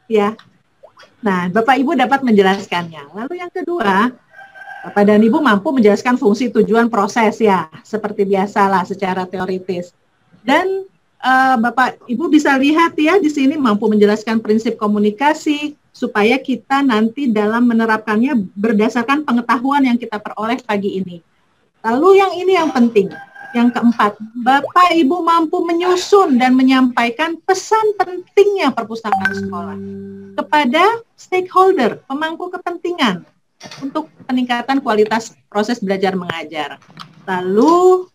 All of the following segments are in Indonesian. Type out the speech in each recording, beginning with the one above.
ya. Nah, Bapak Ibu dapat menjelaskannya. Lalu yang kedua, Bapak dan Ibu mampu menjelaskan fungsi, tujuan, proses ya, seperti biasalah secara teoritis. Dan Bapak Ibu bisa lihat ya di sini mampu menjelaskan prinsip komunikasi supaya kita nanti dalam menerapkannya berdasarkan pengetahuan yang kita peroleh pagi ini. Lalu yang ini yang penting, yang keempat, Bapak Ibu mampu menyusun dan menyampaikan pesan pentingnya perpustakaan sekolah kepada stakeholder, pemangku kepentingan untuk peningkatan kualitas proses belajar mengajar. Lalu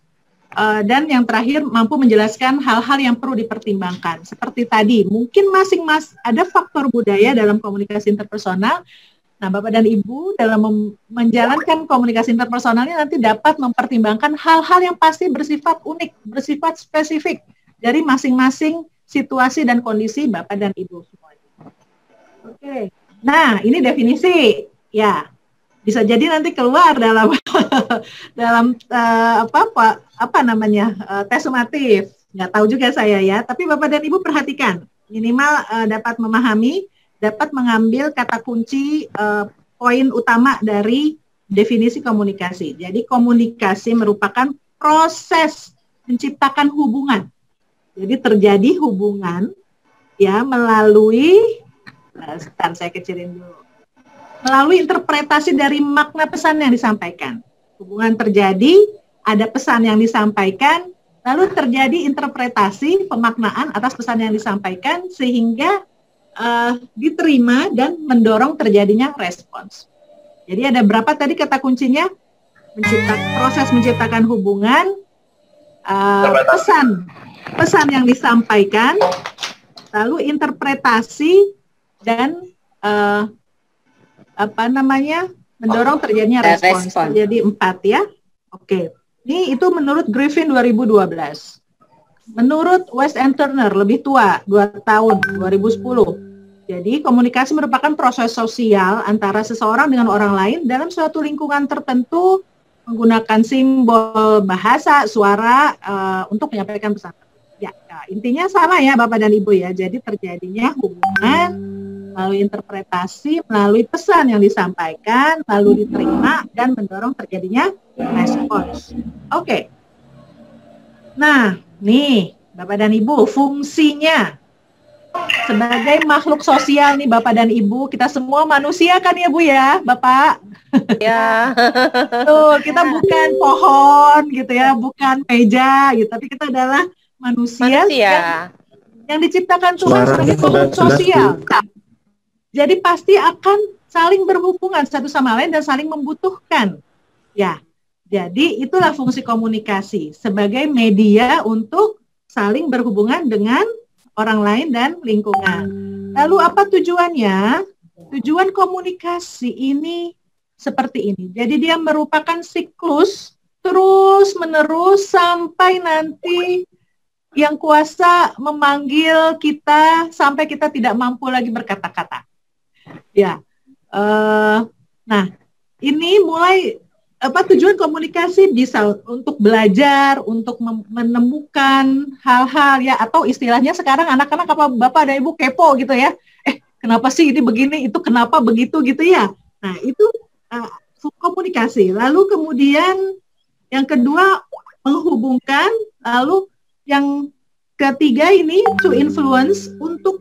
dan yang terakhir mampu menjelaskan hal-hal yang perlu dipertimbangkan. Seperti tadi, mungkin ada faktor budaya dalam komunikasi interpersonal. Nah, Bapak dan Ibu dalam menjalankan komunikasi interpersonalnya nanti dapat mempertimbangkan hal-hal yang pasti bersifat unik, bersifat spesifik dari masing-masing situasi dan kondisi Bapak dan Ibu semuanya. Oke. Nah, ini definisi. Ya, bisa jadi nanti keluar dalam dalam tes sumatif. Nggak tahu juga saya ya. Tapi Bapak dan Ibu perhatikan, minimal dapat memahami, dapat mengambil kata kunci poin utama dari definisi komunikasi. Jadi komunikasi merupakan proses menciptakan hubungan. Jadi terjadi hubungan ya melalui, sebentar saya kecilin dulu. Melalui interpretasi dari makna pesan yang disampaikan. Hubungan terjadi, ada pesan yang disampaikan, lalu terjadi interpretasi, pemaknaan atas pesan yang disampaikan, sehingga diterima dan mendorong terjadinya respons. Jadi ada berapa tadi kata kuncinya? Proses menciptakan hubungan, pesan yang disampaikan, lalu interpretasi, dan mendorong terjadinya respons. Jadi 4 ya. Oke. Ini itu menurut Griffin 2012. Menurut West and Turner lebih tua, 2 tahun, 2010. Jadi komunikasi merupakan proses sosial antara seseorang dengan orang lain dalam suatu lingkungan tertentu menggunakan simbol, bahasa, suara untuk menyampaikan pesan. Ya, intinya sama ya Bapak dan Ibu ya. Jadi terjadinya hubungan melalui interpretasi, melalui pesan yang disampaikan, lalu diterima, dan mendorong terjadinya respons. Oke. Nah, nih, Bapak dan Ibu, fungsinya sebagai makhluk sosial nih Bapak dan Ibu, kita semua manusia kan ya Bu ya, Bapak? Ya. Tuh, kita bukan pohon gitu ya, bukan meja gitu, tapi kita adalah manusia. Yang diciptakan Tuhan sebagai makhluk sosial. Jadi pasti akan saling berhubungan satu sama lain dan saling membutuhkan. Ya, jadi itulah fungsi komunikasi sebagai media untuk saling berhubungan dengan orang lain dan lingkungan. Lalu apa tujuannya? Tujuan komunikasi ini seperti ini. Jadi dia merupakan siklus terus-menerus sampai nanti yang kuasa memanggil kita sampai kita tidak mampu lagi berkata-kata. Ya, nah ini mulai tujuan komunikasi bisa untuk belajar, untuk menemukan hal-hal ya, atau istilahnya sekarang anak-anak apa Bapak dan Ibu kepo gitu ya, kenapa sih ini begini, itu kenapa begitu gitu ya. Nah itu komunikasi. Lalu kemudian yang kedua menghubungkan, lalu yang ketiga ini to influence, untuk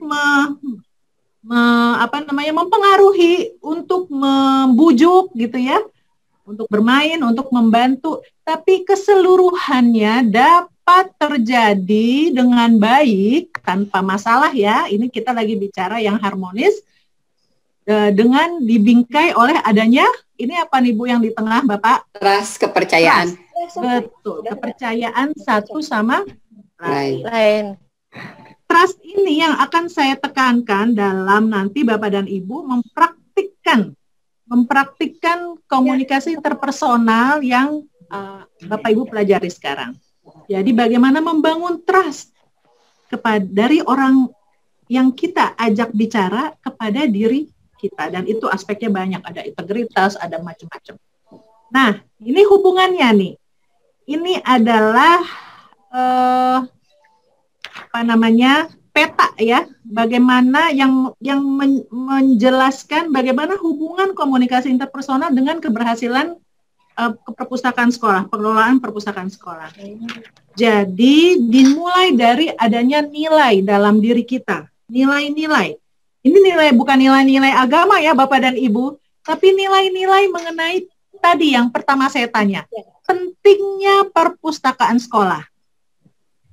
mempengaruhi, untuk membujuk gitu ya, untuk bermain, untuk membantu, tapi keseluruhannya dapat terjadi dengan baik tanpa masalah ya. Ini kita lagi bicara yang harmonis dengan dibingkai oleh adanya ini apa nih Bu yang di tengah Bapak? Trust, kepercayaan. Betul, kepercayaan satu sama lain. Trust ini yang akan saya tekankan dalam nanti Bapak dan Ibu mempraktikkan komunikasi interpersonal yang Bapak Ibu pelajari sekarang. Jadi bagaimana membangun trust dari orang yang kita ajak bicara kepada diri kita, dan itu aspeknya banyak, ada integritas, ada macam-macam. Nah, ini hubungannya nih. Ini adalah peta ya, bagaimana yang menjelaskan bagaimana hubungan komunikasi interpersonal dengan keberhasilan perpustakaan sekolah, pengelolaan perpustakaan sekolah. Jadi dimulai dari adanya nilai dalam diri kita, nilai-nilai. Ini nilai bukan nilai-nilai agama ya Bapak dan Ibu, tapi nilai-nilai mengenai tadi yang pertama saya tanya, pentingnya perpustakaan sekolah.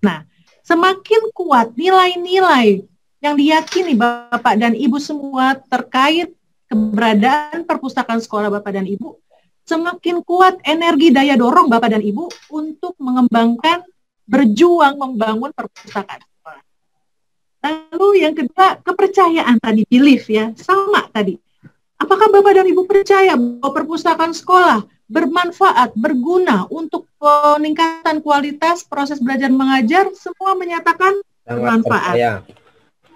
Nah, semakin kuat nilai-nilai yang diyakini Bapak dan Ibu semua terkait keberadaan perpustakaan sekolah Bapak dan Ibu, semakin kuat energi daya dorong Bapak dan Ibu untuk mengembangkan, berjuang membangun perpustakaan sekolah. Lalu yang kedua, kepercayaan tadi, belief ya, sama tadi. Apakah Bapak dan Ibu percaya bahwa perpustakaan sekolah bermanfaat, berguna untuk peningkatan kualitas proses belajar mengajar? Semua menyatakan bermanfaat. Percaya.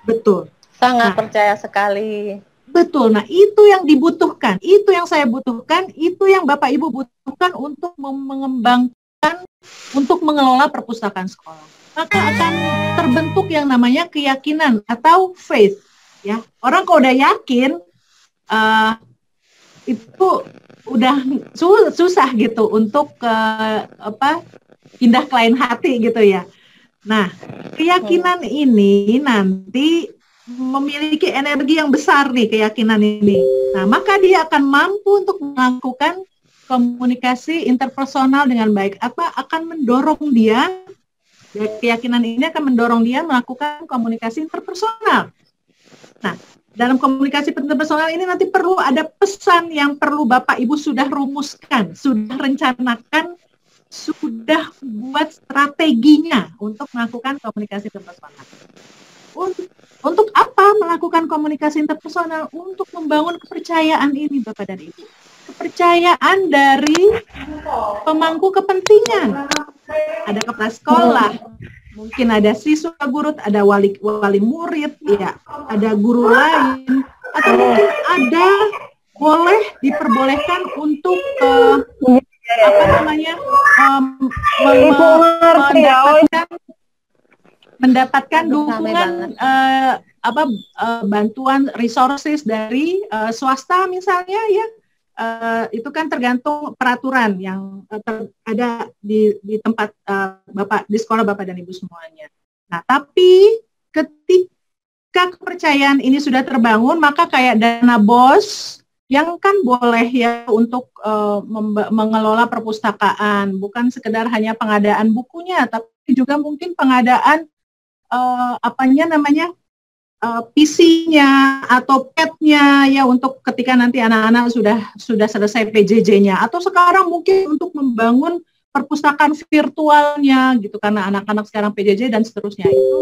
Betul. Sangat percaya sekali. Betul. Nah, itu yang dibutuhkan, itu yang saya butuhkan, itu yang Bapak Ibu butuhkan untuk mengembangkan, untuk mengelola perpustakaan sekolah. Maka akan terbentuk yang namanya keyakinan atau faith. Ya, orang kalau udah yakin, itu udah susah gitu untuk pindah ke lain hati gitu ya. Nah, keyakinan ini nanti memiliki energi yang besar nih, keyakinan ini. Nah, maka dia akan mampu untuk melakukan komunikasi interpersonal dengan baik. Akan mendorong dia, keyakinan ini akan mendorong dia melakukan komunikasi interpersonal. Nah, dalam komunikasi interpersonal ini nanti perlu ada pesan yang perlu Bapak Ibu sudah rumuskan, sudah rencanakan, sudah buat strateginya untuk melakukan komunikasi interpersonal. Untuk apa melakukan komunikasi interpersonal? Untuk membangun kepercayaan ini Bapak dan Ibu. Kepercayaan dari pemangku kepentingan. Ada kepala sekolah, mungkin ada siswa guru, ada wali murid, ya, ada guru lain, atau mungkin ada diperbolehkan untuk mendapatkan dukungan bantuan resources dari swasta misalnya ya. Itu kan tergantung peraturan yang ada di tempat Bapak, di sekolah Bapak dan Ibu semuanya. Nah, tapi ketika kepercayaan ini sudah terbangun, maka kayak dana BOS yang kan boleh ya untuk mengelola perpustakaan, bukan sekedar hanya pengadaan bukunya, tapi juga mungkin pengadaan PC-nya atau pad-nya ya, untuk ketika nanti anak-anak sudah selesai PJJ-nya, atau sekarang mungkin untuk membangun perpustakaan virtualnya gitu, karena anak-anak sekarang PJJ dan seterusnya. Itu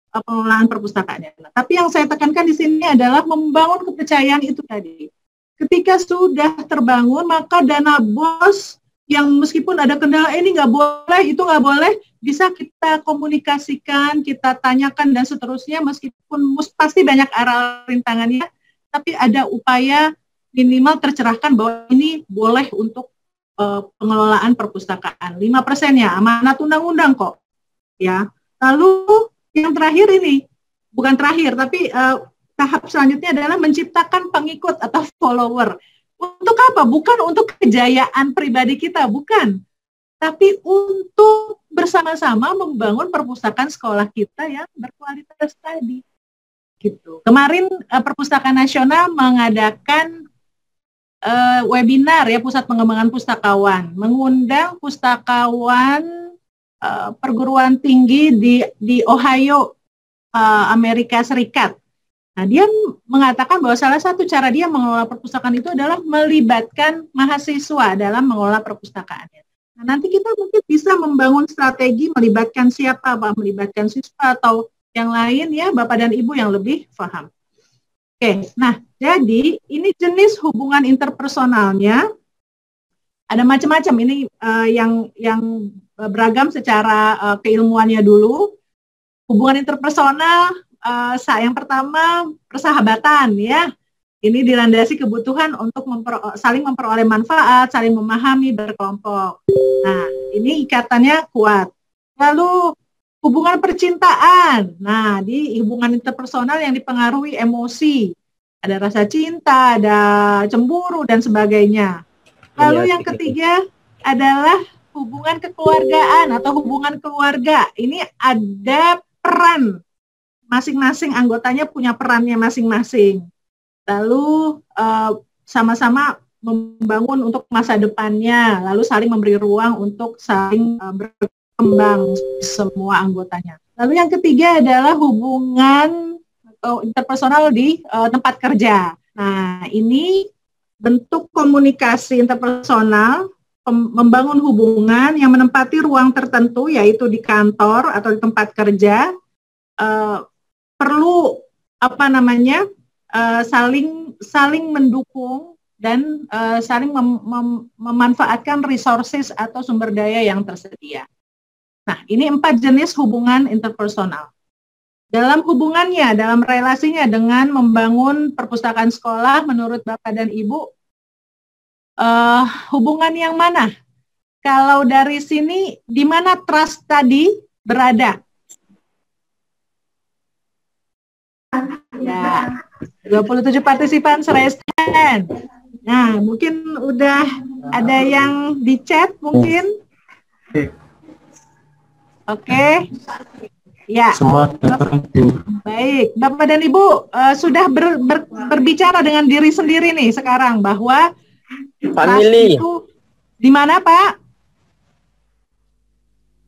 pengelolaan perpustakaannya. Nah, tapi yang saya tekankan di sini adalah membangun kepercayaan itu tadi. Ketika sudah terbangun, maka dana BOS yang meskipun ada kendala, ini nggak boleh, itu nggak boleh, bisa kita komunikasikan, kita tanyakan dan seterusnya, meskipun pasti banyak arah rintangannya, tapi ada upaya minimal tercerahkan bahwa ini boleh untuk pengelolaan perpustakaan. 5% ya, amanat undang-undang kok. Ya. Lalu yang terakhir ini, bukan terakhir, tapi tahap selanjutnya adalah menciptakan pengikut atau follower. Untuk apa? Bukan untuk kejayaan pribadi kita, bukan. Tapi untuk bersama-sama membangun perpustakaan sekolah kita yang berkualitas tadi. Gitu. Kemarin Perpustakaan Nasional mengadakan webinar ya, Pusat Pengembangan Pustakawan, mengundang pustakawan perguruan tinggi di Ohio, Amerika Serikat. Nah, dia mengatakan bahwa salah satu cara dia mengelola perpustakaan itu adalah melibatkan mahasiswa dalam mengelola perpustakaannya. Nah, nanti kita mungkin bisa membangun strategi melibatkan siapa, melibatkan siswa atau yang lain ya, Bapak dan Ibu yang lebih paham. Oke, nah jadi ini jenis hubungan interpersonalnya ada macam-macam. Ini yang beragam secara keilmuannya dulu. Hubungan interpersonal yang pertama persahabatan ya. Ini dilandasi kebutuhan untuk saling memperoleh manfaat, saling memahami, berkelompok. Nah, ini ikatannya kuat. Lalu Hubungan percintaan. Nah, di hubungan interpersonal yang dipengaruhi emosi. Ada rasa cinta, ada cemburu, dan sebagainya. Lalu yang ketiga adalah hubungan kekeluargaan atau hubungan keluarga. Ini ada peran. Masing-masing anggotanya punya perannya masing-masing. Lalu sama-sama membangun untuk masa depannya, lalu saling memberi ruang untuk saling berkembang semua anggotanya. Lalu yang ketiga adalah hubungan interpersonal di tempat kerja. Nah, ini bentuk komunikasi interpersonal, membangun hubungan yang menempati ruang tertentu, yaitu di kantor atau di tempat kerja, perlu saling mendukung dan saling memanfaatkan resources atau sumber daya yang tersedia. Nah, ini 4 jenis hubungan interpersonal. Dalam hubungannya, dalam relasinya dengan membangun perpustakaan sekolah, menurut Bapak dan Ibu, hubungan yang mana? Kalau dari sini, di mana trust tadi berada? Ya, 27 partisipan raise hand. Nah, mungkin udah ada yang di chat mungkin. Oke. Ya. Baik, Bapak dan Ibu sudah berbicara dengan diri sendiri nih sekarang bahwa family itu di mana, Pak?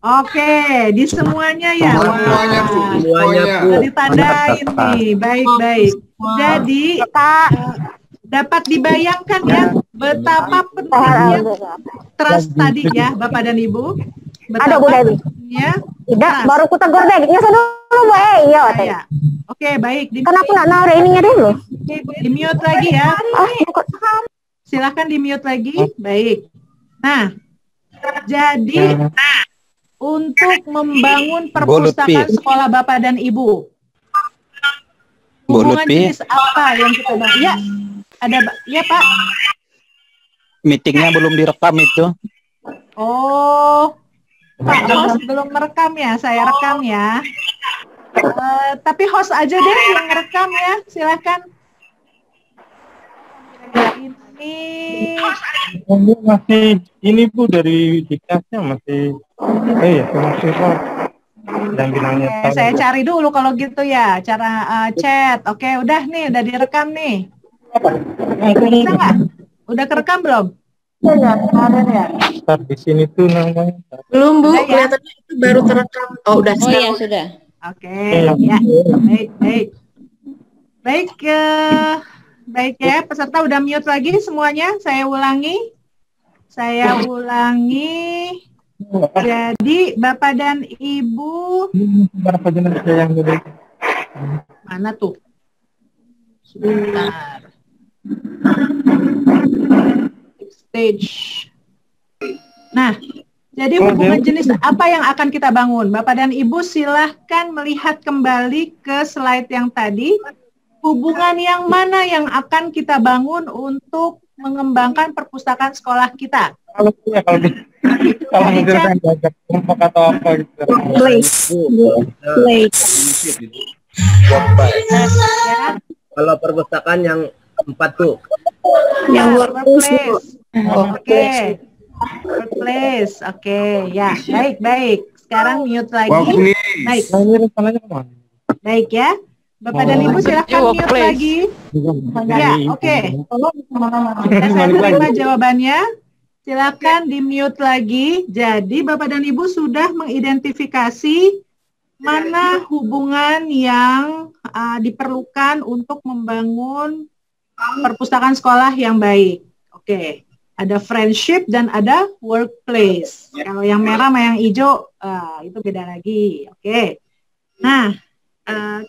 Oke, di semuanya ya. Semuanya, Bu. Ditandain nih. Baik. Jadi, dapat dibayangkan ya betapa pentingnya trust tadi ya, Bapak dan Ibu. Ada Bu Dewi. Ya. Tidak, baru ku tegur deh. Nyasa dulu Bu. Iya. Ya. Oke, baik. Kenapa nggak naruh ininya dulu? Di mute lagi ya. Silahkan di mute lagi. Baik. Nah, jadi untuk membangun perpustakaan sekolah Bapak dan Ibu, hubungan jenis apa yang kita bangun? Ya, ada ya Pak. Meetingnya belum direkam itu. Oh, Pak host belum merekam ya, saya rekam ya. Tapi host aja deh yang rekam ya, silakan. Ini masih ini Bu dari diktasinya masih masih yang bilangnya. Saya cari dulu kalau gitu ya cara chat. Oke, udah nih, udah direkam nih. Bisa nggak? Udah kerekam belum? Ya, ada ya. Start di sini tuh namanya. Belum Bu, kelihatannya itu baru terekam. Oh, udah. Oh ya sudah. Oke, ya. Baik. Baik ya, peserta udah mute lagi semuanya. Saya ulangi. Jadi Bapak dan Ibu. Berapa jenis yang gede? Mana tuh? Sebentar. Stage. Nah, jadi hubungan jenis apa yang akan kita bangun? Bapak dan Ibu silahkan melihat kembali ke slide yang tadi. Hubungan yang mana yang akan kita bangun untuk mengembangkan perpustakaan sekolah kita? Kalau misalkan belajar kelompok atau apa gitu. Place. Kalau perpustakaan yang 4 tuh. Yang workplace. Oke. Workplace. Oke, ya. Baik. Sekarang mute lagi. Baik. Baik ya. Bapak dan Ibu silahkan mute lagi. Ya, oke. Saya terima jawabannya. Silakan di mute lagi. Jadi Bapak dan Ibu sudah mengidentifikasi mana hubungan yang diperlukan untuk membangun perpustakaan sekolah yang baik. Oke. Ada friendship dan ada workplace. Kalau yang merah sama yang hijau itu beda lagi. Oke. Nah,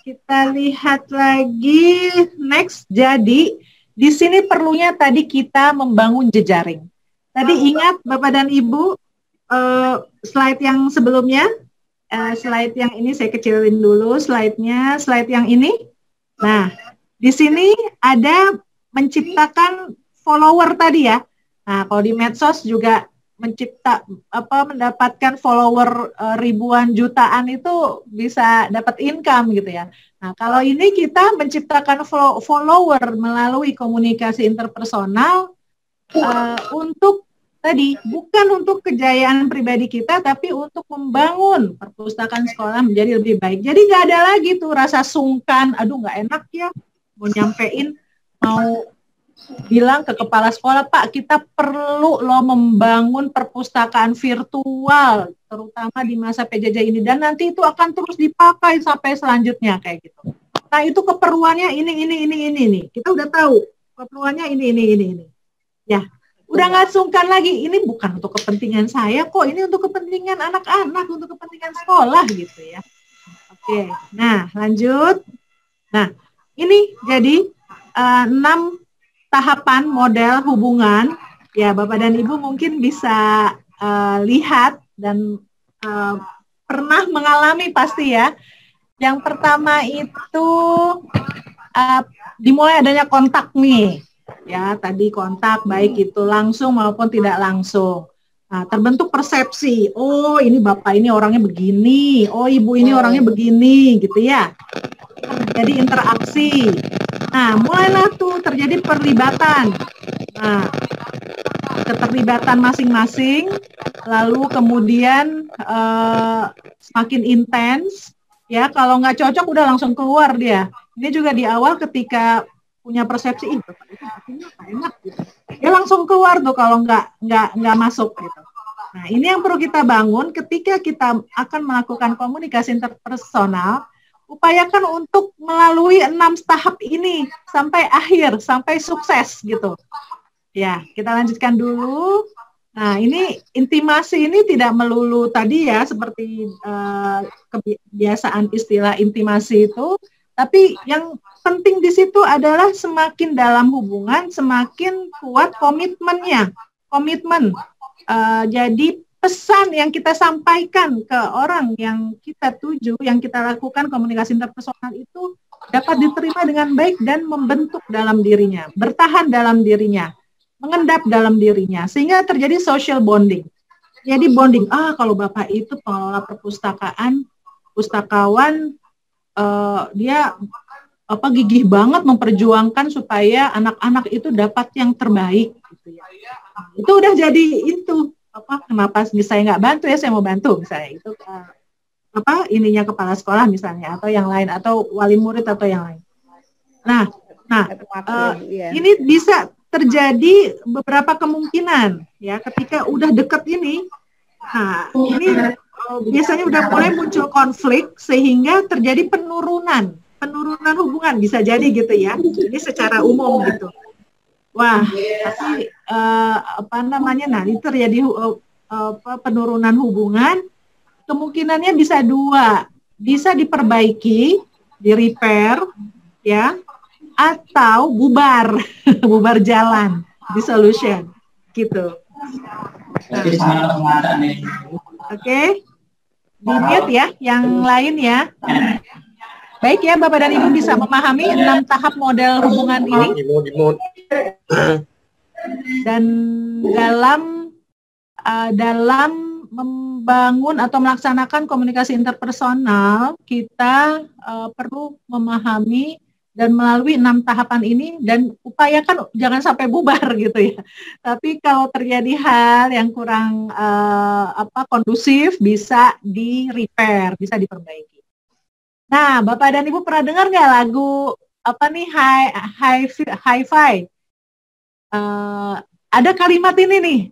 kita lihat lagi next. Jadi di sini perlunya tadi kita membangun jejaring. Tadi ingat Bapak dan Ibu slide yang sebelumnya, slide yang ini saya kecilin dulu slide-nya, slide yang ini. Nah, di sini ada menciptakan follower tadi ya. Nah, kalau di medsos juga mendapatkan follower ribuan jutaan itu bisa dapat income gitu ya. Nah, kalau ini kita menciptakan follower melalui komunikasi interpersonal untuk tadi bukan untuk kejayaan pribadi kita, tapi untuk membangun perpustakaan sekolah menjadi lebih baik. Jadi nggak ada lagi tuh rasa sungkan, aduh nggak enak ya mau nyampein, mau bilang ke kepala sekolah, Pak, kita perlu loh membangun perpustakaan virtual, terutama di masa PJJ ini, dan nanti itu akan terus dipakai sampai selanjutnya kayak gitu. Nah, itu keperluannya ini. Kita udah tahu keperluannya ini. Ya, udah nggak sungkan lagi. Ini bukan untuk kepentingan saya kok, ini untuk kepentingan anak-anak, untuk kepentingan sekolah gitu ya. Oke, nah lanjut. Nah, ini jadi 6 tahapan model hubungan, ya Bapak dan Ibu mungkin bisa lihat dan pernah mengalami pasti ya. Yang pertama itu dimulai adanya kontak nih, ya tadi kontak baik itu langsung maupun tidak langsung. Nah, terbentuk persepsi, oh ini Bapak ini orangnya begini, oh Ibu ini orangnya begini gitu ya. Jadi interaksi. Nah, mulailah tuh terjadi perlibatan. Nah, keterlibatan masing-masing, lalu kemudian semakin intens, ya kalau nggak cocok udah langsung keluar dia. Ini juga di awal ketika punya persepsi, itu enak gitu. Dia langsung keluar tuh kalau nggak masuk gitu. Nah, ini yang perlu kita bangun ketika kita akan melakukan komunikasi interpersonal. Upayakan untuk melalui 6 tahap ini sampai akhir, sampai sukses gitu. Ya, kita lanjutkan dulu. Nah, ini intimasi ini tidak melulu tadi ya, seperti kebiasaan istilah intimasi itu, tapi yang penting di situ adalah semakin dalam hubungan, semakin kuat komitmennya. Komitmen. Jadi pesan yang kita sampaikan ke orang yang kita tuju, yang kita lakukan komunikasi interpersonal itu dapat diterima dengan baik dan membentuk dalam dirinya, bertahan dalam dirinya, mengendap dalam dirinya, sehingga terjadi social bonding. Jadi bonding, kalau Bapak itu pengelola perpustakaan, pustakawan, dia gigih banget memperjuangkan supaya anak-anak itu dapat yang terbaik. Gitu ya. Itu udah jadi itu. Kenapa saya nggak bantu ya, saya mau bantu misalnya itu ininya kepala sekolah misalnya atau yang lain atau wali murid atau yang lain. Nah ini bisa terjadi beberapa kemungkinan ya ketika udah deket ini. Nah ini biasanya udah mulai muncul konflik sehingga terjadi penurunan hubungan, bisa jadi gitu ya. Ini secara umum gitu. Wah, tapi nah ini terjadi penurunan hubungan, kemungkinannya bisa 2, bisa diperbaiki, di-repair, ya, atau bubar, bubar jalan, dissolution, gitu. Oke, di-mute ya, yang lain ya. Baik ya, Bapak dan Ibu bisa memahami 6 tahap model hubungan ini. Dan dalam membangun atau melaksanakan komunikasi interpersonal, kita perlu memahami dan melalui 6 tahapan ini dan upayakan jangan sampai bubar gitu ya. Tapi kalau terjadi hal yang kurang kondusif, bisa di-repair, bisa diperbaiki. Nah, Bapak dan Ibu pernah dengar nggak lagu Hi-Fi? Ada kalimat ini nih,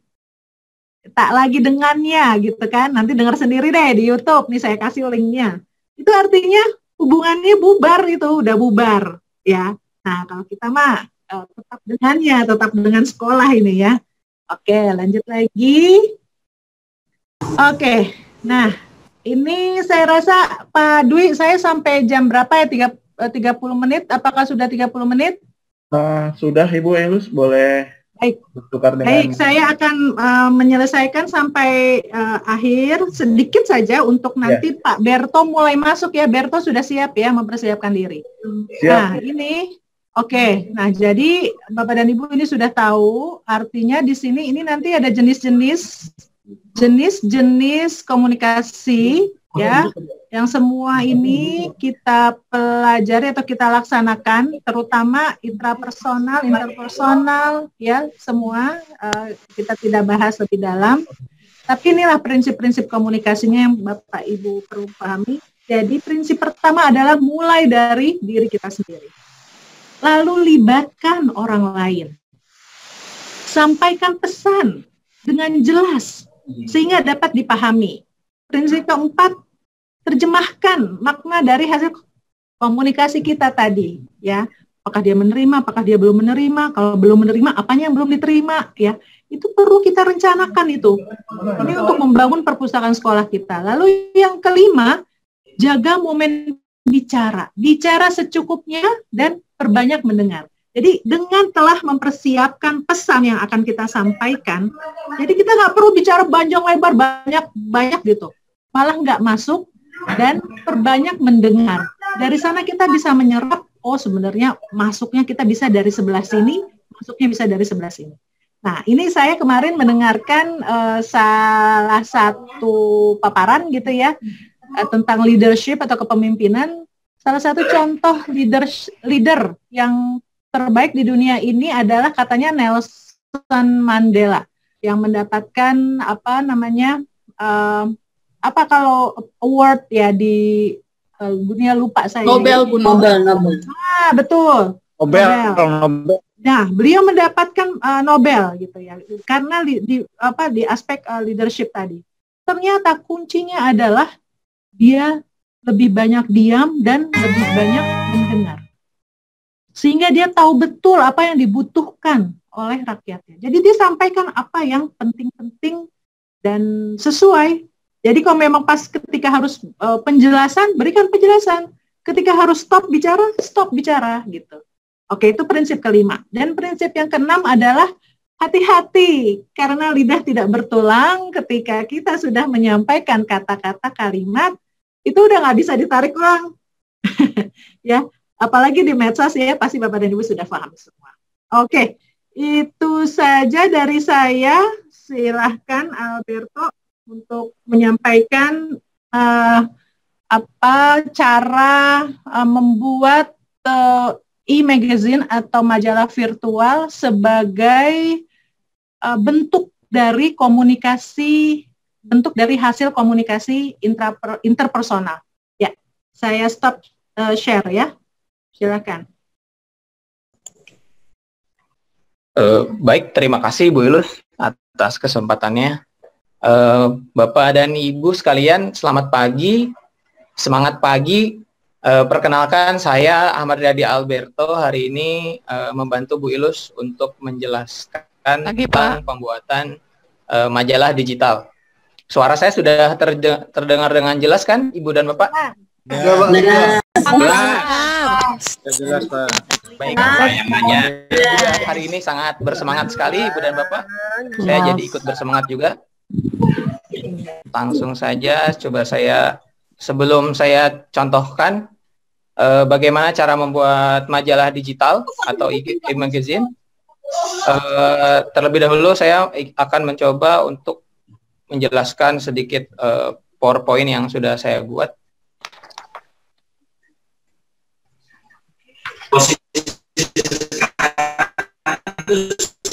tak lagi dengannya gitu kan, nanti dengar sendiri deh di YouTube, nih saya kasih linknya. Itu artinya hubungannya bubar, itu udah bubar ya. Nah, kalau kita mah tetap dengannya, tetap dengan sekolah ini ya. Oke, lanjut lagi. Oke, nah ini saya rasa Pak Dwi, saya sampai jam berapa ya? 30 menit, apakah sudah 30 menit? Sudah Ibu Elus, boleh bertukar dengan... Baik, saya akan menyelesaikan sampai akhir sedikit saja untuk nanti Pak Berto mulai masuk ya. Berto sudah siap ya mempersiapkan diri. Siap. Nah ini, oke. Nah jadi Bapak dan Ibu ini sudah tahu artinya di sini ini nanti ada jenis-jenis jenis-jenis komunikasi ya, yang semua ini kita pelajari atau kita laksanakan, terutama intrapersonal, interpersonal ya, semua kita tidak bahas lebih dalam. Tapi inilah prinsip-prinsip komunikasinya yang Bapak Ibu perlu pahami. Jadi prinsip pertama adalah mulai dari diri kita sendiri. Lalu libatkan orang lain. Sampaikan pesan dengan jelas sehingga dapat dipahami. Prinsip keempat, terjemahkan makna dari hasil komunikasi kita tadi, ya. Apakah dia menerima, apakah dia belum menerima, kalau belum menerima, apanya yang belum diterima, ya. Itu perlu kita rencanakan itu. Ini untuk membangun perpustakaan sekolah kita. Lalu yang kelima, jaga momen bicara. Bicara secukupnya dan perbanyak mendengar. Jadi dengan telah mempersiapkan pesan yang akan kita sampaikan, jadi kita nggak perlu bicara panjang lebar banyak gitu. Malah nggak masuk dan perbanyak mendengar. Dari sana kita bisa menyerap, oh sebenarnya masuknya kita bisa dari sebelah sini, masuknya bisa dari sebelah sini. Nah, ini saya kemarin mendengarkan salah satu paparan gitu ya, tentang leadership atau kepemimpinan. Salah satu contoh leader yang terbaik di dunia ini adalah katanya Nelson Mandela, yang mendapatkan apa kalau award ya di dunia, lupa saya. Nobel. Ah, betul. Nobel. Nah, beliau mendapatkan Nobel gitu ya, karena di aspek leadership tadi. Ternyata kuncinya adalah dia lebih banyak diam dan lebih banyak mendengar. Sehingga dia tahu betul apa yang dibutuhkan oleh rakyatnya. Jadi dia sampaikan apa yang penting-penting dan sesuai. Jadi kalau memang pas ketika harus penjelasan, berikan penjelasan. Ketika harus stop bicara gitu. Oke, itu prinsip kelima. Dan prinsip yang keenam adalah hati-hati, karena lidah tidak bertulang. Ketika kita sudah menyampaikan kata-kata kalimat, itu udah nggak bisa ditarik ulang. Ya, apalagi di medsos ya, pasti Bapak dan Ibu sudah paham semua. Oke, itu saja dari saya. Silahkan Alberto untuk menyampaikan apa cara membuat e-magazine atau majalah virtual sebagai bentuk dari komunikasi, bentuk dari hasil komunikasi interpersonal. Ya, saya stop share ya. Silakan. Baik, terima kasih Bu Ilus atas kesempatannya. Bapak dan Ibu sekalian, selamat pagi. Semangat pagi. Perkenalkan, saya Ahmad Riyadi Alberto. Hari ini membantu Bu Ilus untuk menjelaskan tentang pembuatan majalah digital. Suara saya sudah terdengar dengan jelas kan, Ibu dan Bapak? Jelas, Pak. Baik, hari ini sangat bersemangat sekali, Ibu dan Bapak. Saya jadi ikut bersemangat juga. Langsung saja, coba sebelum saya contohkan bagaimana cara membuat majalah digital atau e-magazine, terlebih dahulu saya akan mencoba untuk menjelaskan sedikit PowerPoint yang sudah saya buat.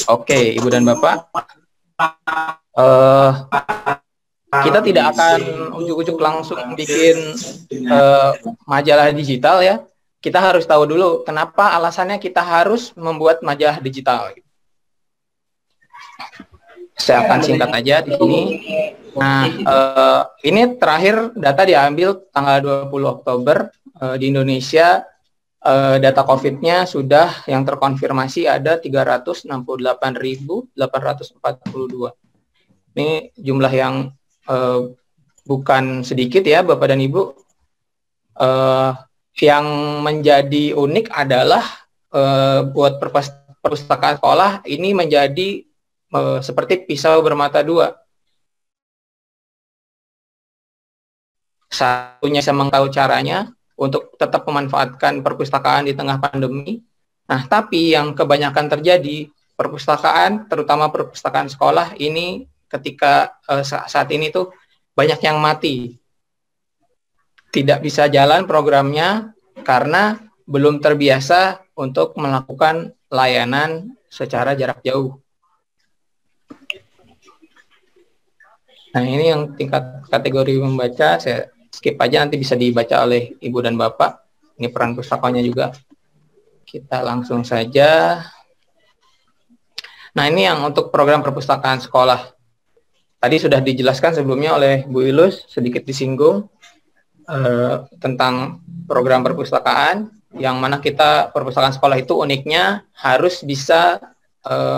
Oke, Ibu dan Bapak, kita tidak akan ujuk-ujuk langsung bikin majalah digital ya. Kita harus tahu dulu kenapa alasannya kita harus membuat majalah digital. Saya akan singkat aja di sini. Nah, ini terakhir data diambil tanggal 20 Oktober di Indonesia. Data COVID-nya sudah yang terkonfirmasi ada 368.842. Ini jumlah yang bukan sedikit ya Bapak dan Ibu. Yang menjadi unik adalah buat perpustakaan sekolah ini menjadi seperti pisau bermata dua. Satunya saya mengetahui caranya untuk tetap memanfaatkan perpustakaan di tengah pandemi. Nah, tapi yang kebanyakan terjadi, perpustakaan, terutama perpustakaan sekolah, ini ketika saat ini tuh banyak yang mati. Tidak bisa jalan programnya karena belum terbiasa untuk melakukan layanan secara jarak jauh. Nah, ini yang tingkat kategori membaca, saya skip aja, nanti bisa dibaca oleh Ibu dan Bapak. Ini peran pustakanya juga. Kita langsung saja. Nah, ini yang untuk program perpustakaan sekolah. Tadi sudah dijelaskan sebelumnya oleh Bu Ilus, sedikit disinggung tentang program perpustakaan, yang mana kita perpustakaan sekolah itu uniknya harus bisa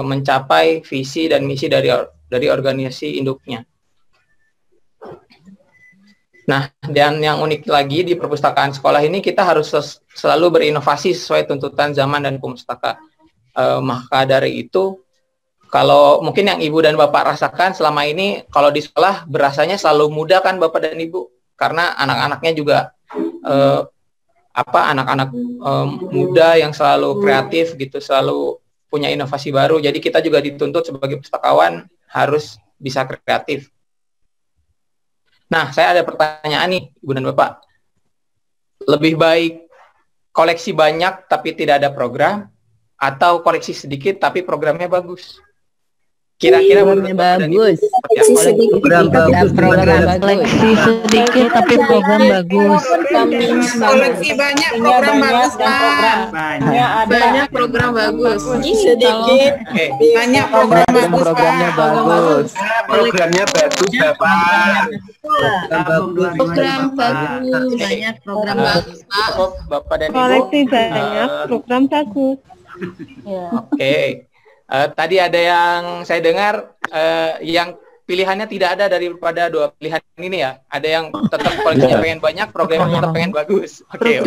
mencapai visi dan misi dari organisasi induknya. Nah, dan yang unik lagi di perpustakaan sekolah ini, kita harus selalu berinovasi sesuai tuntutan zaman dan pustaka. Maka dari itu, kalau mungkin yang Ibu dan Bapak rasakan selama ini, kalau di sekolah berasanya selalu muda kan Bapak dan Ibu, karena anak-anaknya juga anak-anak muda yang selalu kreatif gitu, selalu punya inovasi baru. Jadi kita juga dituntut sebagai pustakawan harus bisa kreatif. Nah, saya ada pertanyaan nih, Ibu dan Bapak. Lebih baik koleksi banyak tapi tidak ada program, atau koleksi sedikit tapi programnya bagus? Kira-kira programnya bagus. Koleksi sedikit Koleksi sedikit tapi program bagus. Koleksi banyak program bagus, Pak. Banyak program bagus. Sedikit banyak program bagus, Programnya bagus. Programnya bagus, Bapak. Program bagus, banyak program bagus, Pak. Bapak dan Ibu. Koleksi banyak, program bagus. Oke. Tadi ada yang saya dengar yang pilihannya tidak ada daripada dua pilihan ini ya. Ada yang tetap koleksinya pengen banyak, programnya tetap pengen bagus. Oke.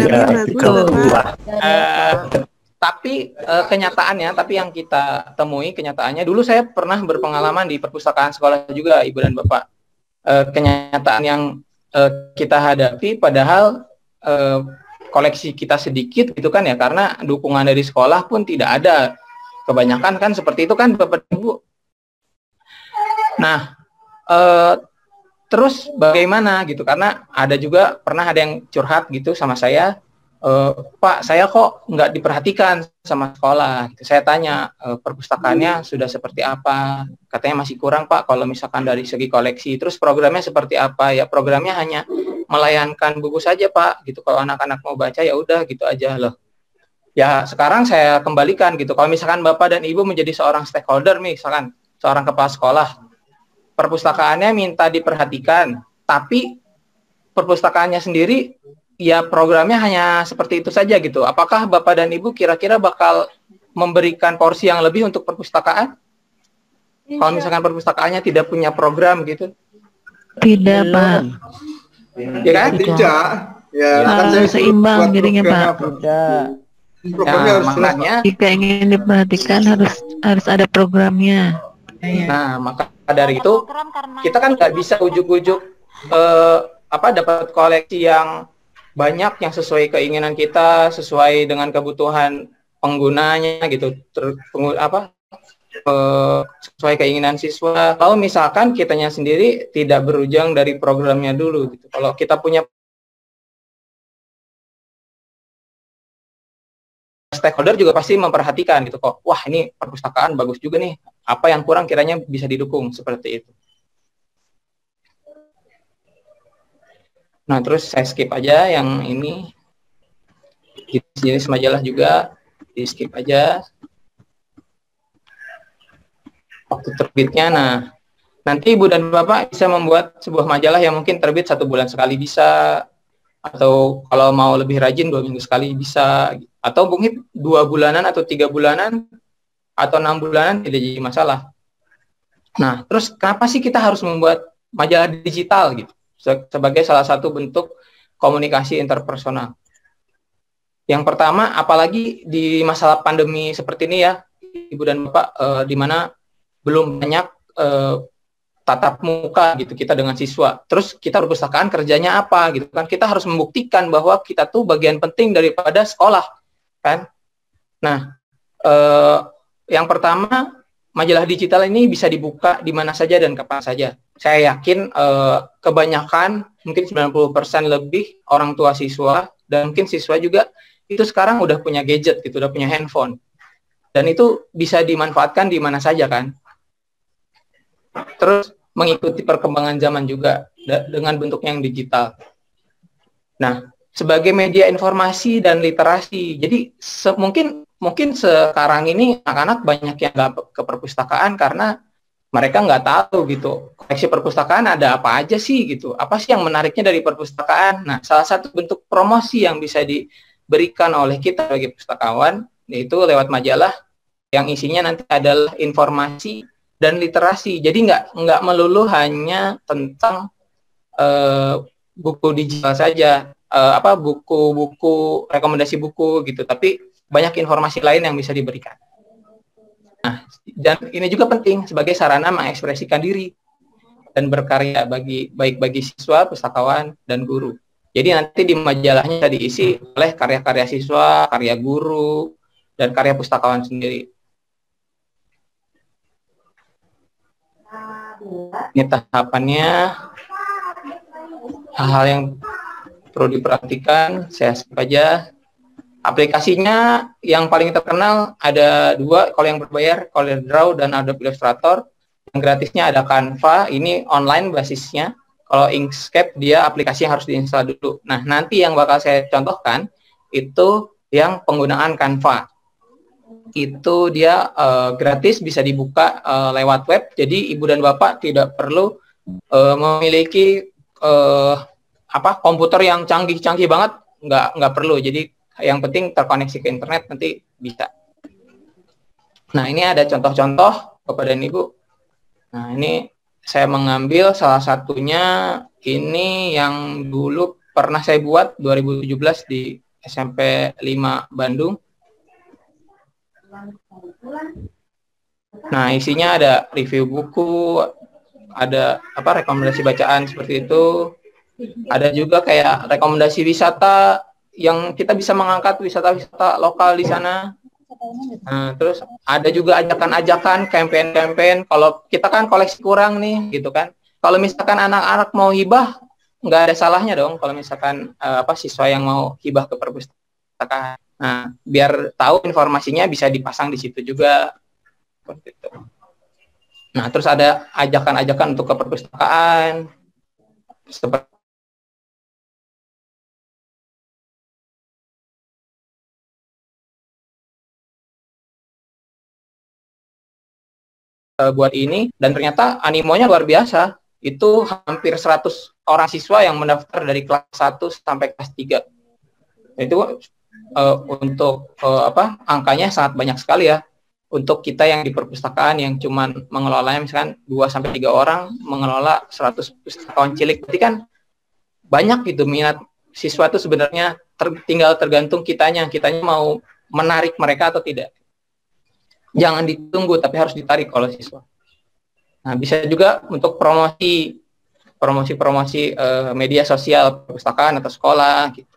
Tapi kenyataannya, tapi yang kita temui kenyataannya, dulu saya pernah berpengalaman di perpustakaan sekolah juga, Ibu dan Bapak. Kenyataan yang kita hadapi, padahal koleksi kita sedikit gitu kan ya, karena dukungan dari sekolah pun tidak ada. Kebanyakan kan seperti itu kan Bapak Ibu. Nah, terus bagaimana gitu, karena ada juga pernah ada yang curhat gitu sama saya, Pak, saya kok nggak diperhatikan sama sekolah. Gitu. Saya tanya, perpustakaannya sudah seperti apa? Katanya masih kurang, Pak, kalau misalkan dari segi koleksi. Terus programnya seperti apa? Ya programnya hanya melayankan buku saja, Pak. Gitu. Kalau anak-anak mau baca ya udah gitu aja loh. Ya sekarang saya kembalikan gitu. Kalau misalkan Bapak dan Ibu menjadi seorang stakeholder, misalkan seorang kepala sekolah, perpustakaannya minta diperhatikan, tapi perpustakaannya sendiri ya programnya hanya seperti itu saja gitu. Apakah Bapak dan Ibu kira-kira bakal memberikan porsi yang lebih untuk perpustakaan? Kalau misalkan perpustakaannya tidak punya program gitu? Tidak, Pak. Ya kan? Tidak. Ya, Harus seimbang jadinya, Pak. Programnya harus makanya Jika ingin diperhatikan harus ada programnya. nah, maka dari itu kita kan nggak bisa ujuk-ujuk dapat koleksi yang banyak yang sesuai keinginan kita, sesuai dengan kebutuhan penggunanya gitu, sesuai keinginan siswa. Kalau misalkan kitanya sendiri tidak berujang dari programnya dulu gitu. Kalau kita punya stakeholder juga pasti memperhatikan gitu kok. Wah, ini perpustakaan bagus juga nih. Apa yang kurang kiranya bisa didukung seperti itu. Nah, terus saya skip aja yang ini. Jenis majalah juga di skip aja. Waktu terbitnya, nah nanti Ibu dan Bapak bisa membuat sebuah majalah yang mungkin terbit 1 bulan sekali bisa, atau kalau mau lebih rajin 2 minggu sekali bisa, atau mungkin 2 bulanan atau 3 bulanan atau 6 bulanan tidak jadi masalah. Nah, terus kenapa sih kita harus membuat majalah digital gitu sebagai salah satu bentuk komunikasi interpersonal? Yang pertama, apalagi di masalah pandemi seperti ini ya, Ibu dan Bapak, di mana belum banyak tatap muka gitu kita dengan siswa. Terus kita perpustakaan kerjanya apa gitu kan? Kita harus membuktikan bahwa kita tuh bagian penting daripada sekolah kan. Nah, yang pertama majalah digital ini bisa dibuka di mana saja dan kapan saja. Saya yakin kebanyakan, mungkin 90% lebih orang tua siswa, dan mungkin siswa juga, itu sekarang udah punya gadget, gitu, udah punya handphone. Dan itu bisa dimanfaatkan di mana saja kan. Terus mengikuti perkembangan zaman juga, dengan bentuknya yang digital. Nah, sebagai media informasi dan literasi, jadi mungkin sekarang ini anak-anak banyak yang nggak ke perpustakaan karena mereka nggak tahu gitu, koleksi perpustakaan ada apa aja sih gitu, apa sih yang menariknya dari perpustakaan. Nah, salah satu bentuk promosi yang bisa diberikan oleh kita sebagai pustakawan yaitu lewat majalah yang isinya nanti adalah informasi dan literasi. Jadi nggak melulu hanya tentang buku digital saja, buku-buku, rekomendasi buku gitu, tapi banyak informasi lain yang bisa diberikan. Nah, dan ini juga penting sebagai sarana mengekspresikan diri dan berkarya baik bagi siswa, pustakawan, dan guru. Jadi nanti di majalahnya diisi oleh karya-karya siswa, karya guru, dan karya pustakawan sendiri. Ini tahapannya, hal-hal yang perlu diperhatikan, saya skip aja. Aplikasinya yang paling terkenal ada 2, kalau yang berbayar CorelDRAW dan Adobe Illustrator. Yang gratisnya ada Canva, ini online basisnya. Kalau Inkscape dia aplikasi yang harus diinstal dulu. Nah, nanti yang bakal saya contohkan itu yang penggunaan Canva. Itu dia gratis, bisa dibuka lewat web. Jadi ibu dan bapak tidak perlu memiliki komputer yang canggih-canggih banget, nggak perlu. Jadi yang penting terkoneksi ke internet nanti bisa. Nah, ini ada contoh-contoh kepada Ibu. Nah, ini saya mengambil salah satunya, ini yang dulu pernah saya buat 2017 di SMP 5 Bandung. Nah, isinya ada review buku, ada rekomendasi bacaan seperti itu. Ada juga kayak rekomendasi wisata yang kita bisa mengangkat wisata-wisata lokal di sana. Nah, terus ada juga ajakan-ajakan, campaign-campaign. Kalau kita kan koleksi kurang nih, gitu kan. Kalau misalkan anak-anak mau hibah, nggak ada salahnya dong. Kalau misalkan siswa yang mau hibah ke perpustakaan. Nah, biar tahu informasinya bisa dipasang di situ juga. Seperti itu. Nah, terus ada ajakan-ajakan untuk ke perpustakaan. Seperti buat ini, dan ternyata animonya luar biasa. Itu hampir 100 orang siswa yang mendaftar dari kelas 1 sampai kelas 3. Itu untuk angkanya sangat banyak sekali ya. Untuk kita yang di perpustakaan yang cuman mengelolanya misalkan 2 sampai 3 orang mengelola 100 pustakawan cilik. Berarti kan banyak gitu minat siswa itu sebenarnya, tinggal tergantung kitanya mau menarik mereka atau tidak. Jangan ditunggu, tapi harus ditarik oleh siswa. Nah, bisa juga untuk promosi media sosial perpustakaan atau sekolah gitu.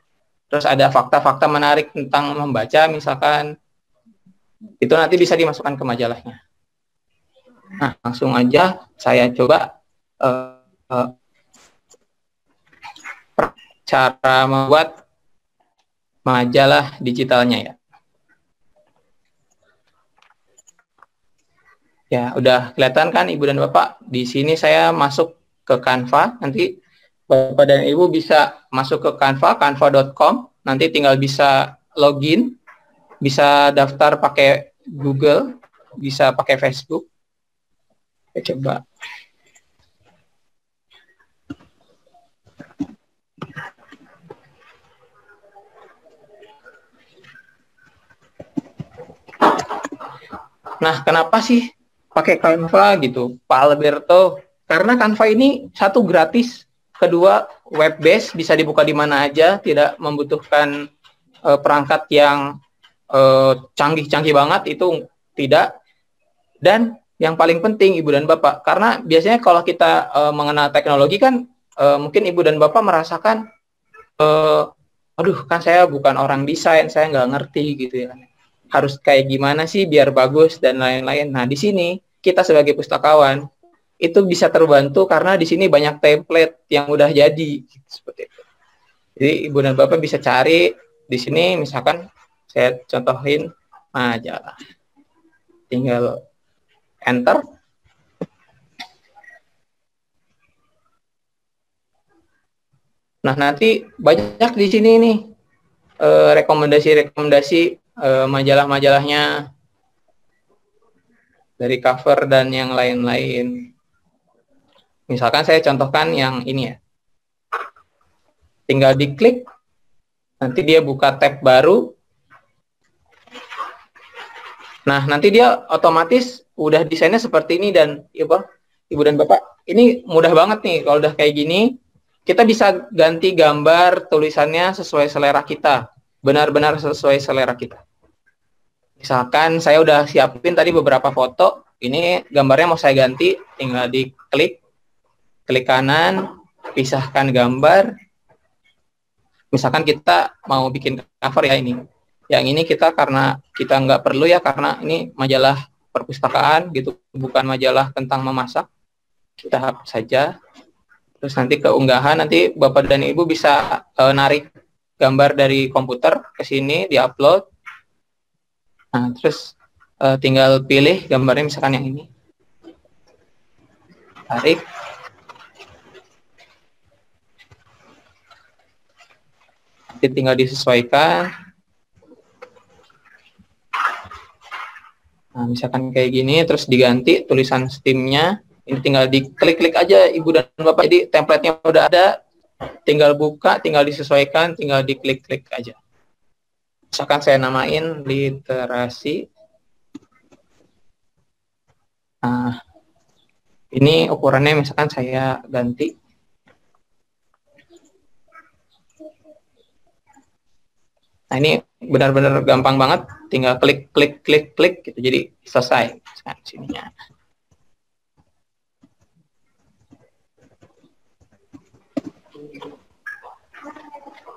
Terus ada fakta-fakta menarik tentang membaca misalkan, itu nanti bisa dimasukkan ke majalahnya. Nah, langsung aja saya coba cara membuat majalah digitalnya ya. Ya, udah kelihatan kan Ibu dan Bapak? Di sini saya masuk ke Canva. Nanti Bapak dan Ibu bisa masuk ke Canva, canva.com. Nanti tinggal bisa login, bisa daftar pakai Google, bisa pakai Facebook. Saya coba. Nah, kenapa sih pakai Canva gitu, Pak Alberto? Karena Canva ini satu gratis, kedua web based, bisa dibuka di mana aja, tidak membutuhkan perangkat yang canggih-canggih banget, itu tidak. Dan yang paling penting Ibu dan Bapak, karena biasanya kalau kita mengenal teknologi kan mungkin Ibu dan Bapak merasakan aduh kan saya bukan orang desain, saya nggak ngerti gitu ya. Harus kayak gimana sih biar bagus dan lain-lain. Nah, di sini kita sebagai pustakawan itu bisa terbantu karena di sini banyak template yang udah jadi seperti itu. Jadi Ibu dan Bapak bisa cari di sini, misalkan saya contohin majalah, tinggal enter. Nah, nanti banyak di sini nih rekomendasi majalah-majalahnya dari cover dan yang lain-lain. Misalkan saya contohkan yang ini ya. Tinggal diklik, nanti dia buka tab baru. Nah, nanti dia otomatis udah desainnya seperti ini dan Ibu dan Bapak, ini mudah banget nih kalau udah kayak gini. Kita bisa ganti gambar tulisannya sesuai selera kita, benar-benar sesuai selera kita. Misalkan saya udah siapin tadi beberapa foto, ini gambarnya mau saya ganti, tinggal diklik, klik kanan, pisahkan gambar. Misalkan kita mau bikin cover ya ini. Yang ini kita karena kita nggak perlu ya, karena ini majalah perpustakaan gitu, bukan majalah tentang memasak. Kita hapus saja. Terus nanti keunggahan, nanti Bapak dan Ibu bisa narik gambar dari komputer ke sini, di-upload. Nah, terus tinggal pilih gambarnya, misalkan yang ini. Tarik. Nanti tinggal disesuaikan. Nah, misalkan kayak gini, terus diganti tulisan Steam-nya. Ini tinggal diklik-klik aja Ibu dan Bapak, jadi template-nya udah ada, tinggal buka, tinggal disesuaikan, tinggal diklik-klik aja. Misalkan saya namain literasi. Nah, ini ukurannya misalkan saya ganti. Nah, ini benar-benar gampang banget, tinggal klik gitu, jadi selesai. Misalkan sininya.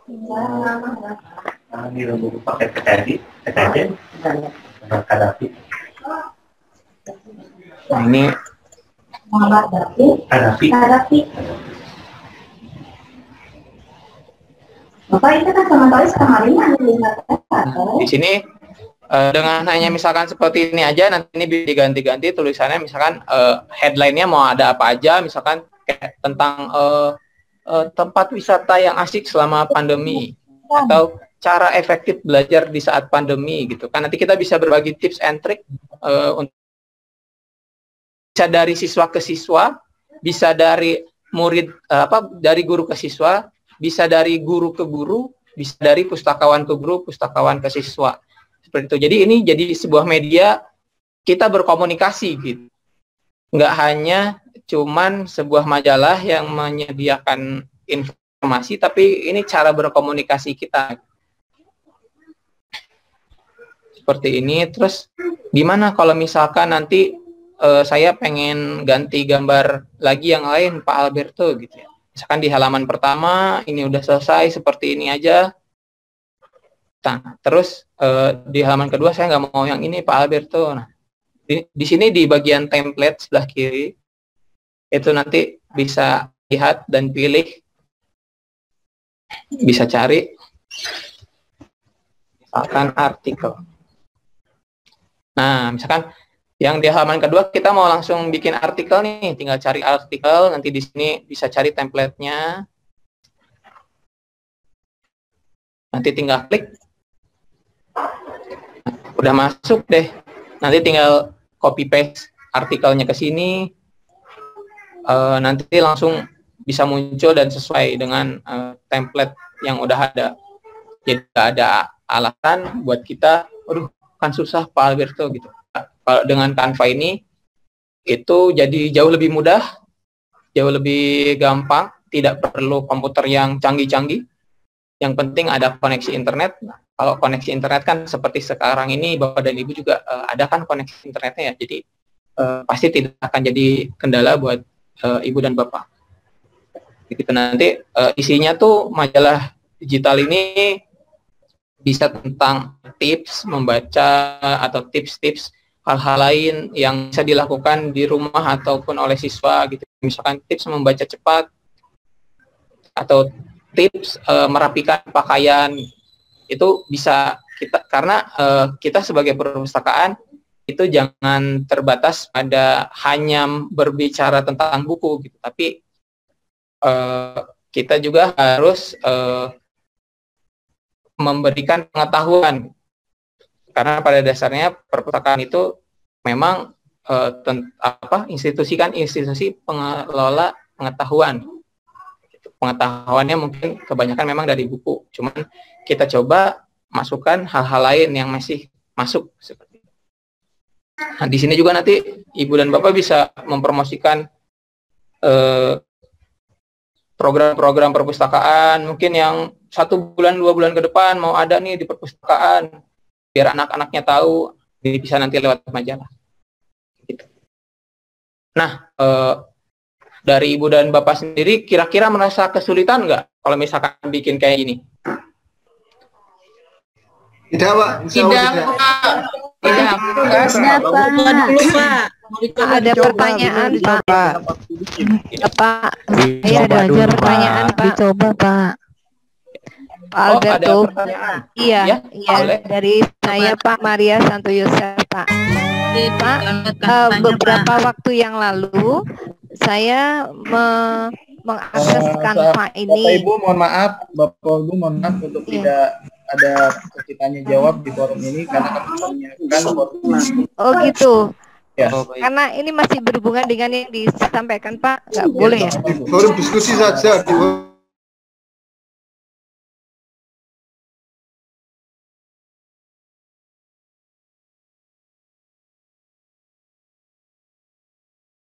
Ini logo pakai PKD. Nah, ini Hadapi. Bapak itu kan sementara sekali di sini dengan hanya misalkan seperti ini aja, nanti ini bisa diganti-ganti tulisannya, misalkan headline-nya mau ada apa aja, misalkan kayak tentang tempat wisata yang asik selama pandemi, atau cara efektif belajar di saat pandemi gitu kan. Nanti kita bisa berbagi tips and trick untuk bisa dari siswa ke siswa, bisa dari murid dari guru ke siswa, bisa dari guru ke guru, bisa dari pustakawan ke guru, pustakawan ke siswa. Seperti itu. Jadi ini jadi sebuah media kita berkomunikasi gitu. Nggak hanya cuman sebuah majalah yang menyediakan informasi, tapi ini cara berkomunikasi kita. Seperti ini. Terus gimana kalau misalkan nanti saya pengen ganti gambar lagi yang lain, Pak Alberto gitu ya. Misalkan di halaman pertama ini udah selesai seperti ini aja. Nah, terus di halaman kedua saya nggak mau yang ini Pak Alberto. Nah, di sini di bagian template sebelah kiri itu nanti bisa lihat dan pilih, bisa cari misalkan artikel. Nah, misalkan yang di halaman kedua kita mau langsung bikin artikel nih, tinggal cari artikel, nanti di sini bisa cari template-nya. Nanti tinggal klik. Udah masuk deh. Nanti tinggal copy paste artikelnya ke sini. Nanti langsung bisa muncul dan sesuai dengan template yang udah ada. Jadi ada alasan buat kita, aduh kan susah Pak Alberto gitu. Kalau dengan Canva ini itu jadi jauh lebih mudah, jauh lebih gampang, tidak perlu komputer yang canggih-canggih. Yang penting ada koneksi internet. Nah, kalau koneksi internet kan seperti sekarang ini Bapak dan Ibu juga ada kan koneksi internetnya ya. Jadi pasti tidak akan jadi kendala buat Ibu dan Bapak. Gitu. Nanti isinya tuh majalah digital ini bisa tentang tips membaca atau tips-tips. hal-hal lain yang bisa dilakukan di rumah ataupun oleh siswa gitu. Misalkan tips membaca cepat atau tips merapikan pakaian, itu bisa kita, karena kita sebagai perpustakaan itu jangan terbatas pada hanya berbicara tentang buku gitu, tapi kita juga harus memberikan pengetahuan, karena pada dasarnya perpustakaan itu memang institusi pengelola pengetahuan. Pengetahuannya mungkin kebanyakan memang dari buku, cuman kita coba masukkan hal-hal lain yang masih masuk seperti itu. Nah, di sini juga nanti Ibu dan Bapak bisa mempromosikan program-program perpustakaan, mungkin yang 1 bulan 2 bulan ke depan mau ada nih di perpustakaan, biar anak-anaknya tahu, ini bisa nanti lewat majalah. Gitu. Nah, dari Ibu dan Bapak sendiri, kira-kira merasa kesulitan nggak kalau misalkan bikin kayak gini? Tidak, Pak. Tidak, Pak. Tidak, Pak. Ada pertanyaan, Pak. Pak, saya ada aja pertanyaan, Pak. Dicoba, Pak. Pak Alberto. Iya, dari saya Pak Maria Santo Yosef, Pak. Pak, beberapa waktu yang lalu saya mengakses Canva ini. Bapak Ibu mohon maaf untuk tidak ada sesi tanya jawab di forum ini karena kami menyiapkan forum. Oh gitu. Ya. Karena ini masih berhubungan dengan yang disampaikan Pak, nggak boleh ya? Forum diskusi saja.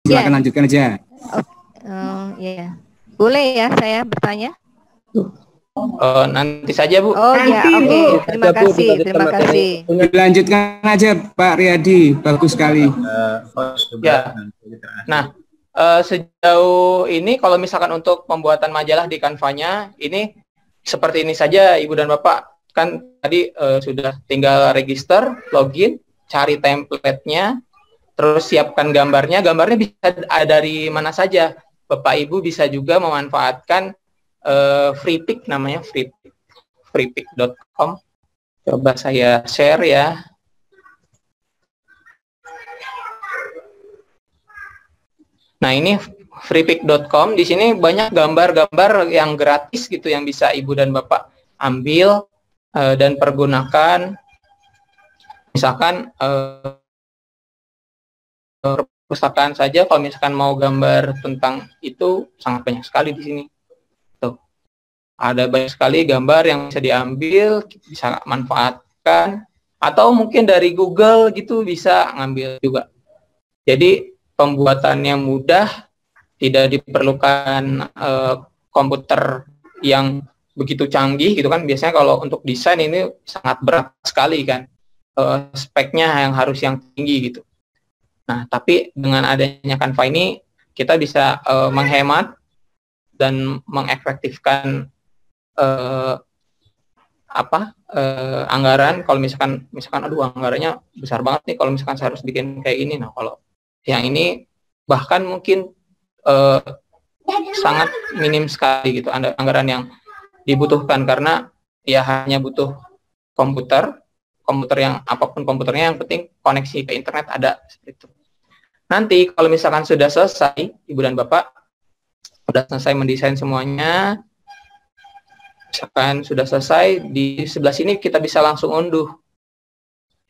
Silakan lanjutkan aja. Ya, boleh ya saya bertanya? Nanti saja, Bu. Oh ya, oke. Terima kasih. Lanjutkan aja Pak Riyadi, bagus sekali. Ya. Nah, sejauh ini kalau misalkan untuk pembuatan majalah di Canva-nya, ini seperti ini saja Ibu dan Bapak. Kan tadi sudah tinggal register, login, cari template-nya, terus siapkan gambarnya. Gambarnya bisa dari mana saja. Bapak Ibu bisa juga memanfaatkan Freepik, namanya freepik.com. Coba saya share ya. Nah, ini freepik.com. Di sini banyak gambar-gambar yang gratis gitu yang bisa Ibu dan Bapak ambil dan pergunakan. Misalkan perpustakaan saja, kalau misalkan mau gambar tentang itu sangat banyak sekali di sini. Tuh. Ada banyak sekali gambar yang bisa diambil, bisa manfaatkan, atau mungkin dari Google gitu bisa ngambil juga. Jadi pembuatannya mudah, tidak diperlukan komputer yang begitu canggih gitu kan. Biasanya kalau untuk desain ini sangat berat sekali kan, speknya yang tinggi gitu. Nah, tapi dengan adanya Canva ini kita bisa menghemat dan mengefektifkan anggaran. Kalau misalkan aduh anggarannya besar banget nih kalau misalkan saya harus bikin kayak ini. Nah, kalau yang ini bahkan mungkin sangat minim sekali gitu anggaran yang dibutuhkan, karena ya hanya butuh komputer yang apapun komputernya, yang penting koneksi ke internet ada seperti itu. Nanti kalau misalkan sudah selesai, Ibu dan Bapak sudah selesai mendesain semuanya, misalkan sudah selesai, di sebelah sini kita bisa langsung unduh.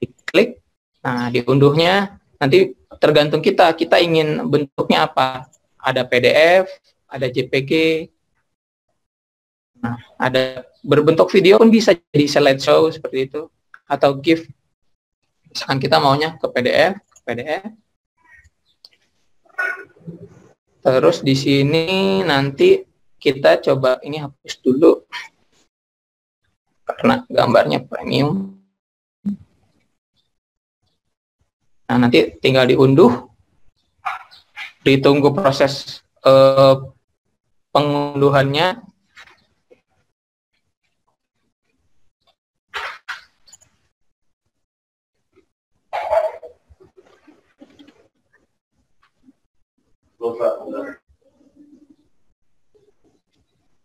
Diklik, nah diunduhnya nanti tergantung kita ingin bentuknya apa. Ada PDF, ada JPG, nah, ada berbentuk video pun bisa jadi slideshow seperti itu, atau GIF. Misalkan kita maunya ke PDF. Terus di sini nanti kita coba ini hapus dulu karena gambarnya premium. Nah, nanti tinggal diunduh, ditunggu proses pengunduhannya.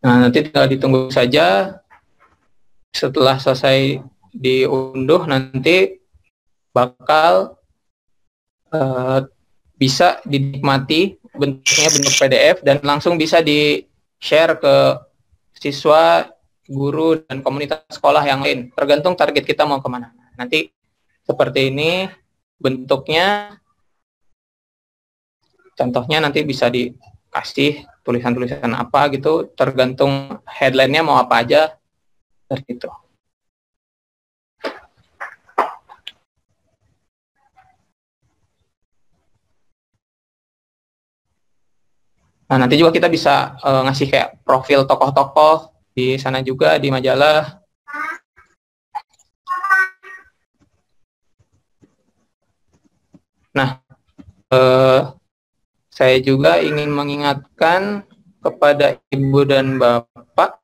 Nah, nanti tinggal ditunggu saja. Setelah selesai diunduh, nanti bakal bisa dinikmati, bentuknya bentuk PDF dan langsung bisa di-share ke siswa, guru, dan komunitas sekolah yang lain. Tergantung target kita mau kemana. Nanti seperti ini bentuknya. Contohnya nanti bisa dikasih tulisan-tulisan apa gitu, tergantung headline-nya mau apa aja, seperti itu. Nah, nanti juga kita bisa ngasih kayak profil tokoh-tokoh di sana juga, di majalah. Nah, saya juga ingin mengingatkan kepada Ibu dan Bapak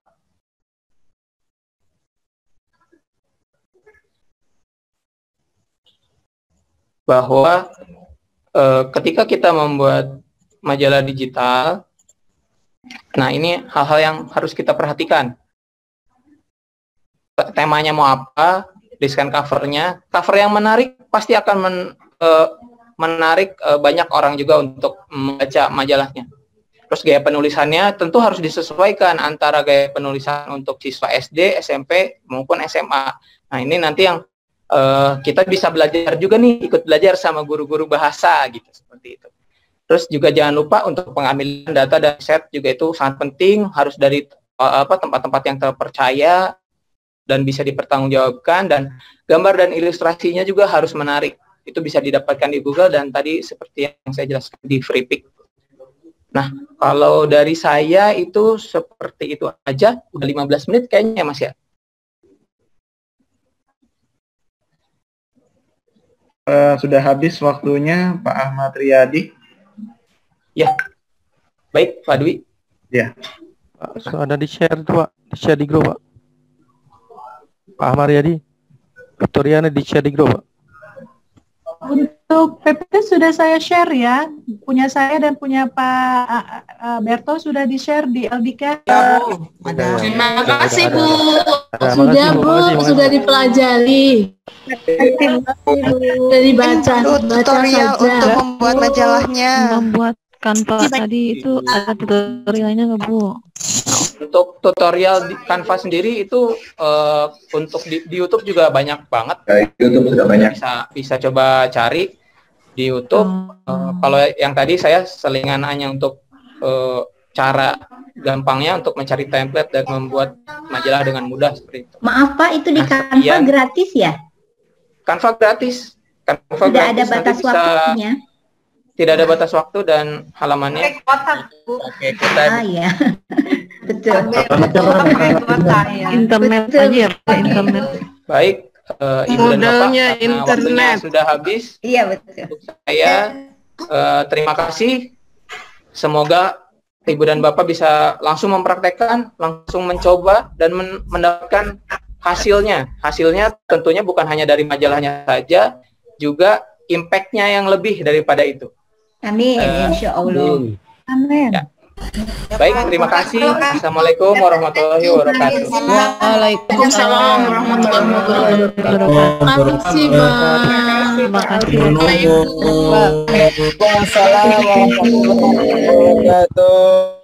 bahwa ketika kita membuat majalah digital, nah ini hal-hal yang harus kita perhatikan. Temanya mau apa, desain covernya, cover yang menarik pasti akan menarik banyak orang juga untuk membaca majalahnya. Terus gaya penulisannya tentu harus disesuaikan antara gaya penulisan untuk siswa SD, SMP, maupun SMA. Nah ini nanti yang kita bisa belajar juga nih, ikut belajar sama guru-guru bahasa gitu, seperti itu. Terus juga jangan lupa untuk pengambilan data dan set juga itu sangat penting, harus dari tempat-tempat yang terpercaya dan bisa dipertanggungjawabkan, dan gambar dan ilustrasinya juga harus menarik. Itu bisa didapatkan di Google dan tadi seperti yang saya jelaskan di FreePic. Nah, kalau dari saya itu seperti itu aja, udah 15 menit kayaknya Mas ya. Sudah habis waktunya Pak Ahmad Riyadi. Ya, baik Pak Dwi. Ya. Pak, ada di share tuh Pak, di share di grup Pak. Pak Ahmad Riyadi, tutorialnya di share di grup Pak. Untuk PPT sudah saya share ya, punya saya dan punya Pak Berto sudah di-share di LDK. Terima kasih Bu. Sudah Bu, sudah dipelajari. Sudah dibaca. Tutorial untuk membuat majalahnya. Membuat Canva tadi itu ada tutorialnya nggak Bu? Untuk tutorial di Canva sendiri itu untuk di YouTube juga banyak banget. YouTube sudah banyak. Bisa coba cari di YouTube. Kalau yang tadi saya selingan hanya untuk cara gampangnya untuk mencari template dan membuat majalah dengan mudah seperti itu. Maaf Pak, itu di Canva gratis ya? Canva gratis. Canva tidak gratis, ada batas waktunya? Tidak ada batas waktu dan halamannya. Oke, kita. Ya. Betul. Internet aja ya Pak, internet. Baik, Ibu dan Bapak, internet sudah habis. Iya betul. Untuk saya terima kasih. Semoga Ibu dan Bapak bisa langsung mempraktekkan, langsung mencoba dan mendapatkan hasilnya. Hasilnya tentunya bukan hanya dari majalahnya saja, juga impact-nya yang lebih daripada itu. Amin, insya Allah. Amin. Ya. Baik, terima kasih. Assalamualaikum warahmatullahi wabarakatuh. Waalaikumsalam warahmatullahi wabarakatuh. Terima kasih. Waalaikumsalam warahmatullahi wabarakatuh.